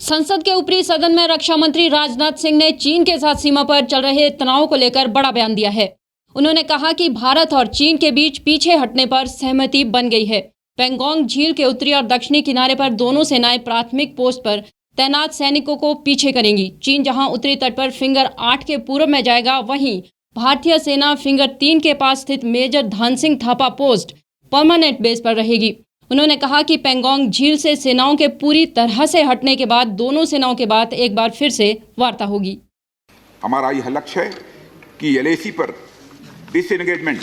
संसद के ऊपरी सदन में रक्षा मंत्री राजनाथ सिंह ने चीन के साथ सीमा पर चल रहे तनाव को लेकर बड़ा बयान दिया है। उन्होंने कहा कि भारत और चीन के बीच पीछे हटने पर सहमति बन गई है। पेंगोंग झील के उत्तरी और दक्षिणी किनारे पर दोनों सेनाएं प्राथमिक पोस्ट पर तैनात सैनिकों को पीछे करेंगी। चीन जहां उत्तरी तट पर फिंगर 8 के पूर्व में जाएगा, वहीं भारतीय सेना फिंगर 3 के पास स्थित major Dhan Singh Thapa post permanent base पर रहेगी। उन्होंने कहा कि पेंगोंग झील से सेनाओं के पूरी तरह से हटने के बाद दोनों सेनाओं के बाद एक बार फिर से वार्ता होगी। हमारा यह लक्ष्य है कि एलएसी पर डिसएंगेजमेंट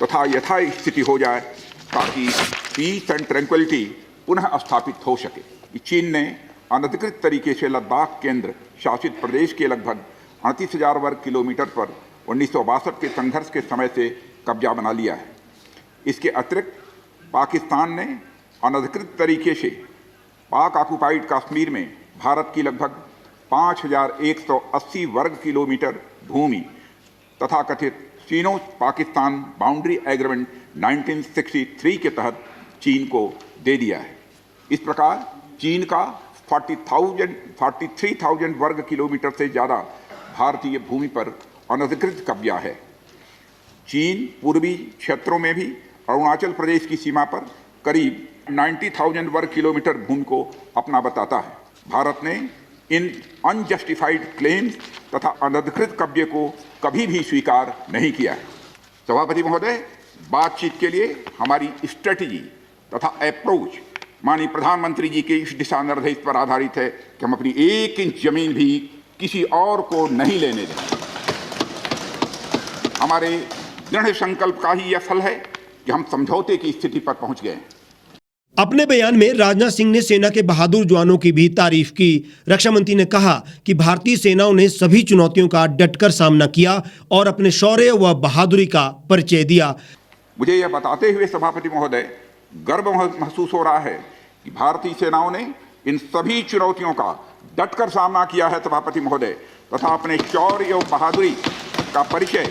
तथा यथास्थिति हो जाए ताकि पीस एंड ट्रैंक्विलिटी पुनः स्थापित हो सके। चीन ने अनधिकृत तरीके से लद्दाख केंद्र शासित प्रदेश के लगभग 38,000 वर्ग किलोमीटर पर 1962 के संघर्ष के समय से कब्जा बना लिया है। इसके अतिरिक्त पाकिस्तान ने अनधिकृत तरीके से पाक ऑक्युपाइड कश्मीर में भारत की लगभग 5,180 वर्ग किलोमीटर भूमि तथा कथित चीनो पाकिस्तान बाउंड्री एग्रीमेंट 1963 के तहत चीन को दे दिया है। इस प्रकार चीन का 43,000 वर्ग किलोमीटर से ज़्यादा भारतीय भूमि पर अनधिकृत कब्जा है। चीन पूर्वी क्षेत्रों में भी अरुणाचल प्रदेश की सीमा पर करीब 90,000 वर्ग किलोमीटर भूमि को अपना बताता है। भारत ने इन अनजस्टिफाइड क्लेम्स तथा अनधिकृत कब्जे को कभी भी स्वीकार नहीं किया है। सभापति महोदय, बातचीत के लिए हमारी स्ट्रेटजी तथा अप्रोच माननीय प्रधानमंत्री जी के इस दिशा निर्देश पर आधारित है कि हम अपनी 1 इंच जमीन भी किसी और को नहीं लेने देंगे। हमारे दृढ़ संकल्प का ही यह फल है कि हम समझौते की स्थिति पर पहुंच गए। अपने बयान में राजनाथ सिंह ने सेना के बहादुर जवानों की भी तारीफ की। रक्षा मंत्री ने कहा कि भारतीय सेनाओं ने सभी चुनौतियों का डटकर सामना किया और अपने शौर्य व बहादुरी का परिचय दिया। मुझे यह बताते हुए सभापति महोदय गर्व महसूस हो रहा है कि भारतीय सेनाओं ने इन सभी चुनौतियों का डटकर सामना किया है सभापति महोदय, तथा अपने शौर्य और बहादुरी का परिचय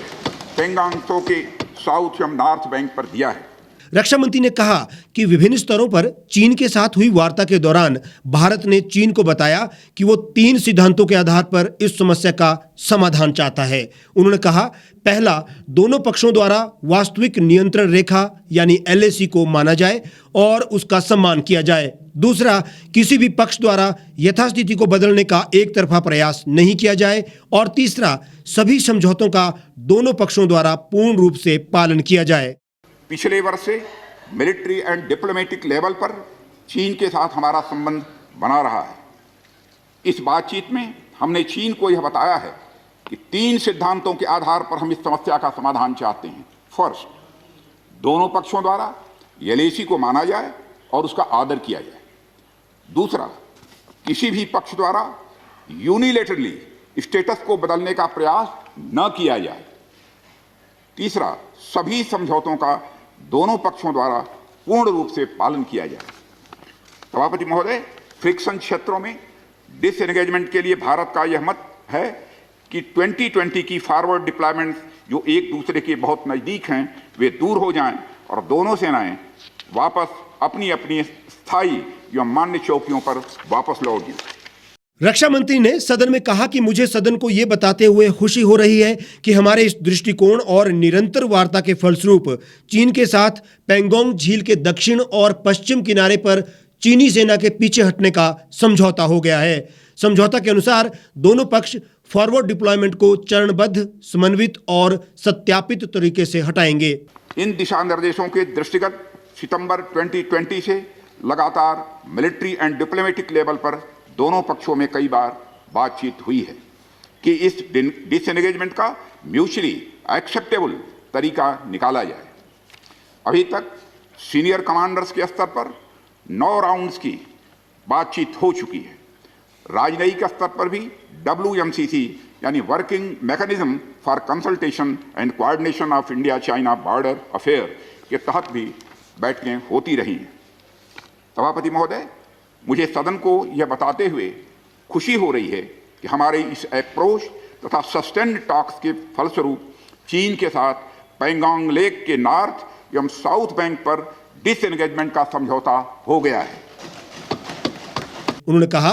पेंगोंग त्सो के साउथ एवं नॉर्थ बैंक पर दिया है। रक्षा मंत्री ने कहा कि विभिन्न स्तरों पर चीन के साथ हुई वार्ता के दौरान भारत ने चीन को बताया कि वो 3 सिद्धांतों के आधार पर इस समस्या का समाधान चाहता है। उन्होंने कहा, पहला, दोनों पक्षों द्वारा वास्तविक नियंत्रण रेखा यानी एलएसी को माना जाए और उसका सम्मान किया जाए। दूसरा, किसी भी पक्ष द्वारा यथास्थिति को बदलने का एक तरफा प्रयास नहीं किया जाए। और तीसरा, सभी समझौतों का दोनों पक्षों द्वारा पूर्ण रूप से पालन किया जाए। पिछले वर्ष से मिलिट्री एंड डिप्लोमेटिक लेवल पर चीन के साथ हमारा संबंध बना रहा है। इस बातचीत में हमने चीन को यह बताया है कि 3 सिद्धांतों के आधार पर हम इस समस्या का समाधान चाहते हैं। फर्स्ट, दोनों पक्षों द्वारा एलएसी को माना जाए और उसका आदर किया जाए। दूसरा, किसी भी पक्ष द्वारा यूनिलेटरली स्टेटस को बदलने का प्रयास न किया जाए। तीसरा, सभी समझौतों का दोनों पक्षों द्वारा पूर्ण रूप से पालन किया जाए। सभापति महोदय, फ्रिक्शन क्षेत्रों में डिसएंगेजमेंट के लिए भारत का यह मत है कि 2020 की फॉरवर्ड डिप्लॉयमेंट जो एक दूसरे के बहुत नज़दीक हैं वे दूर हो जाएं और दोनों सेनाएं वापस अपनी अपनी स्थायी या मान्य चौकियों पर वापस लौट जाएं। रक्षा मंत्री ने सदन में कहा कि मुझे सदन को यह बताते हुए खुशी हो रही है कि हमारे इस दृष्टिकोण और निरंतर वार्ता के फलस्वरूप चीन के साथ पेंगोंग झील के दक्षिण और पश्चिम किनारे पर चीनी सेना के पीछे हटने का समझौता हो गया है। समझौता के अनुसार दोनों पक्ष फॉरवर्ड डिप्लॉयमेंट को चरणबद्ध, समन्वित और सत्यापित तरीके से हटाएंगे। इन दिशा निर्देशों के दृष्टिगत सितंबर 2020 से लगातार मिलिट्री एंड डिप्लोमेटिक लेवल पर दोनों पक्षों में कई बार बातचीत हुई है कि इस डिसएंगेजमेंट का म्यूचुअली एक्सेप्टेबल तरीका निकाला जाए। अभी तक सीनियर कमांडर्स के स्तर पर 9 राउंड्स की बातचीत हो चुकी है। राजनयिक स्तर पर भी WMCC यानी working mechanism for consultation and coordination of India China border affair के तहत भी बैठकें होती रही हैं। सभापति महोदय, मुझे सदन को यह बताते हुए खुशी हो रही है कि हमारे इस अप्रोच तथा सस्टेन्ड टॉक्स के फलस्वरूप चीन के साथ पेंगोंग लेक के नॉर्थ एवं साउथ बैंक पर डिसएंगेजमेंट का समझौता हो गया है। उन्होंने कहा,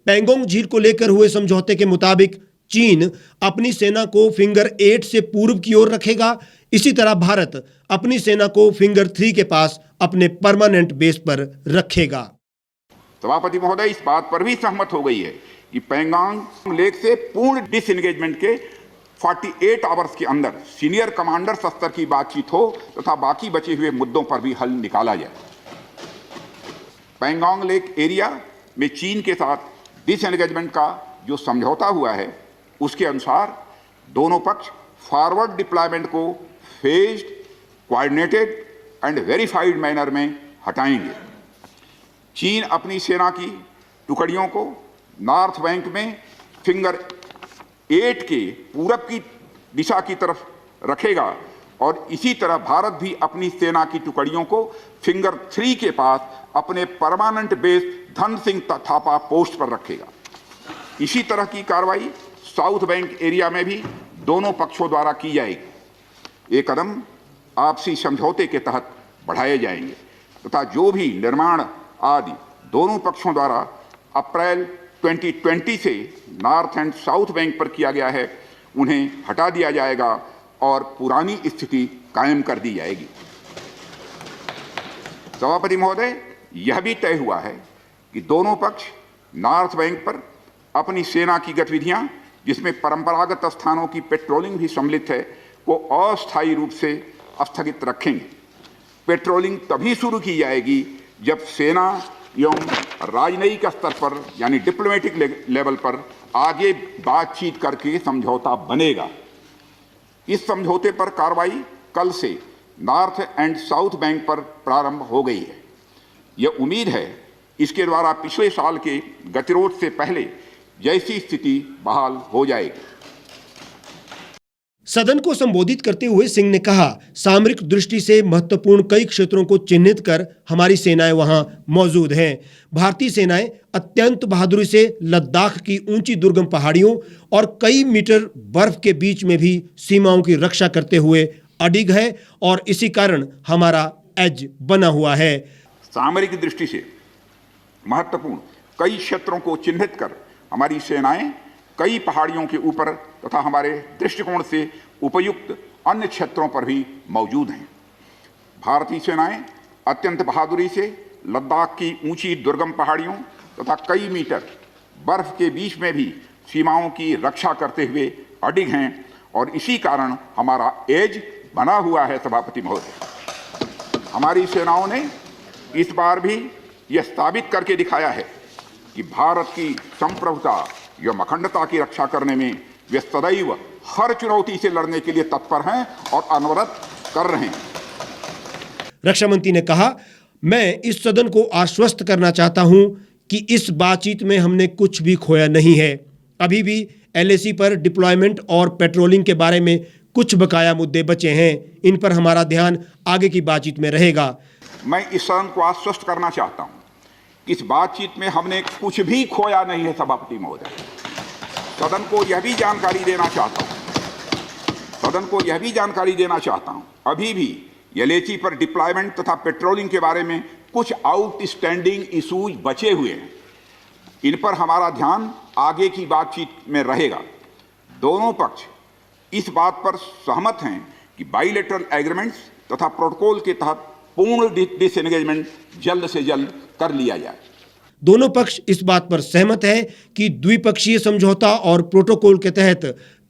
पैंगोंग झील को लेकर हुए समझौते के मुताबिक चीन अपनी सेना को फिंगर 8 से पूर्व की ओर रखेगा। इसी तरह भारत अपनी सेना को फिंगर 3 के पास अपने परमानेंट बेस पर रखेगा। सभापति महोदय इस बात पर भी सहमत हो गई है कि पैंगोंग लेक से पूर्ण डिसएंगेजमेंट के 48 आवर्स के अंदर सीनियर कमांडर स्तर की बातचीत हो तथा बाकी बचे हुए मुद्दों पर भी हल निकाला जाए। पैंगोंग लेक एरिया में चीन के साथ डिसएंगेजमेंट का जो समझौता हुआ है उसके अनुसार दोनों पक्ष फॉरवर्ड डिप्लॉयमेंट को phased, coordinated and verified manner में हटाएंगे। चीन अपनी सेना की टुकड़ियों को नॉर्थ बैंक में फिंगर 8 के पूरब की दिशा की तरफ रखेगा और इसी तरह भारत भी अपनी सेना की टुकड़ियों को फिंगर 3 के पास अपने permanent base Dhan Singh Thapa post पर रखेगा। इसी तरह की कार्रवाई साउथ बैंक एरिया में भी दोनों पक्षों द्वारा की जाएगी। ये कदम आपसी समझौते के तहत बढ़ाए जाएंगे तथा जो भी निर्माण आदि दोनों पक्षों द्वारा अप्रैल 2020 से नॉर्थ एंड साउथ बैंक पर किया गया है उन्हें हटा दिया जाएगा और पुरानी स्थिति कायम कर दी जाएगी। सभापति महोदय, यह भी तय हुआ है कि दोनों पक्ष नॉर्थ बैंक पर अपनी सेना की गतिविधियां जिसमें परंपरागत स्थानों की पेट्रोलिंग भी सम्मिलित है को अस्थायी रूप से स्थगित रखेंगे। पेट्रोलिंग तभी शुरू की जाएगी जब सेना एवं राजनयिक स्तर पर यानी डिप्लोमेटिक लेवल पर आगे बातचीत करके समझौता बनेगा। इस समझौते पर कार्रवाई कल से नॉर्थ एंड साउथ बैंक पर प्रारंभ हो गई है। यह उम्मीद है इसके द्वारा पिछले साल के गतिरोध से पहले जैसी स्थिति बहाल हो जाएगी। सदन को संबोधित करते हुए सिंह ने कहा, सामरिक दृष्टि से महत्वपूर्ण कई क्षेत्रों को चिन्हित कर हमारी सेनाएं वहां मौजूद हैं। भारतीय सेनाएं अत्यंत बहादुरी से लद्दाख की ऊंची दुर्गम पहाड़ियों और कई मीटर बर्फ के बीच में भी सीमाओं की रक्षा करते हुए अडिग है और इसी कारण हमारा एज बना हुआ है। सामरिक दृष्टि से महत्वपूर्ण कई क्षेत्रों को चिन्हित कर हमारी सेनाएं कई पहाड़ियों के ऊपर तथा हमारे दृष्टिकोण से उपयुक्त अन्य क्षेत्रों पर भी मौजूद हैं। भारतीय सेनाएं अत्यंत बहादुरी से लद्दाख की ऊंची दुर्गम पहाड़ियों तथा कई मीटर बर्फ के बीच में भी सीमाओं की रक्षा करते हुए अडिग हैं और इसी कारण हमारा एज बना हुआ है। सभापति महोदय, हमारी सेनाओं ने इस बार भी यह साबित करके दिखाया है कि भारत की संप्रभुता एवं अखंडता की रक्षा करने में वे सदैव हर चुनौती से लड़ने के लिए तत्पर हैं और अनवरत कर रहे हैं। रक्षा मंत्री ने कहा, मैं इस सदन को आश्वस्त करना चाहता हूं कि इस बातचीत में हमने कुछ भी खोया नहीं है। अभी भी LAC पर डिप्लॉयमेंट और पेट्रोलिंग के बारे में कुछ बकाया मुद्दे बचे हैं। इन पर हमारा ध्यान आगे की बातचीत में रहेगा। मैं इस सदन को आश्वस्त करना चाहता हूं कि इस बातचीत में हमने कुछ भी खोया नहीं है। सभापति महोदय, सदन को यह भी जानकारी देना चाहता हूं अभी भी LAC पर डिप्लॉयमेंट तथा पेट्रोलिंग के बारे में कुछ आउटस्टैंडिंग इशूज बचे हुए हैं। इन पर हमारा ध्यान आगे की बातचीत में रहेगा। दोनों पक्ष इस बात पर सहमत हैं कि बाइलेटरल एग्रीमेंट्स तथा प्रोटोकॉल के तहत पूर्ण डिसएंगेजमेंट जल्द से जल्द कर लिया जाए। दोनों पक्ष इस बात पर सहमत हैं कि द्विपक्षीय समझौता और प्रोटोकॉल के तहत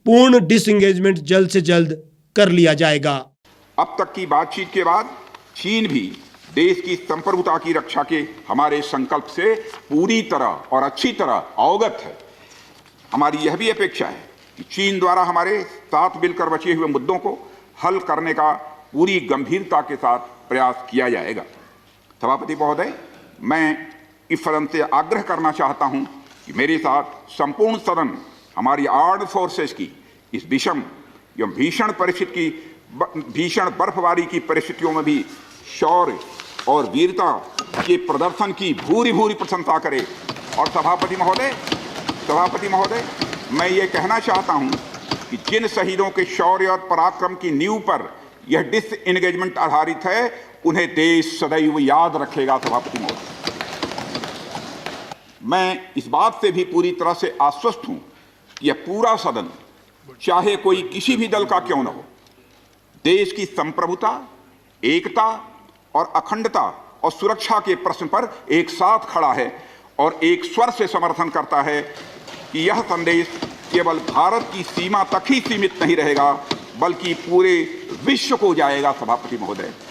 पूर्ण डिसएंगेजमेंट जल्द से जल्द कर लिया जाएगा। अब तक की बातचीत के बाद चीन भी देश की संप्रभुता की रक्षा के हमारे संकल्प से पूरी तरह और अच्छी तरह अवगत है। हमारी यह भी अपेक्षा है कि चीन द्वारा हमारे साथ मिलकर बचे हुए मुद्दों को हल करने का पूरी गंभीरता के साथ प्रयास किया जाएगा। सभापति महोदय, मैं इस सदन से आग्रह करना चाहता हूं कि मेरे साथ संपूर्ण सदन हमारी आर्म्ड फोर्सेस की इस विषम एवं भीषण बर्फबारी की परिस्थितियों में भी शौर्य और वीरता के प्रदर्शन की भूरी भूरी प्रशंसा करे। और सभापति महोदय, मैं ये कहना चाहता हूं कि जिन शहीदों के शौर्य और पराक्रम की नींव पर यह डिसएंगेजमेंट आधारित है उन्हें देश सदैव याद रखेगा। सभापति महोदय, मैं इस बात से भी पूरी तरह से आश्वस्त हूं कि यह पूरा सदन, चाहे कोई किसी भी दल का क्यों न हो, देश की संप्रभुता, एकता और अखंडता और सुरक्षा के प्रश्न पर एक साथ खड़ा है और एक स्वर से समर्थन करता है कि यह संदेश केवल भारत की सीमा तक ही सीमित नहीं रहेगा, बल्कि पूरे विश्व को जाएगा। सभापति महोदय।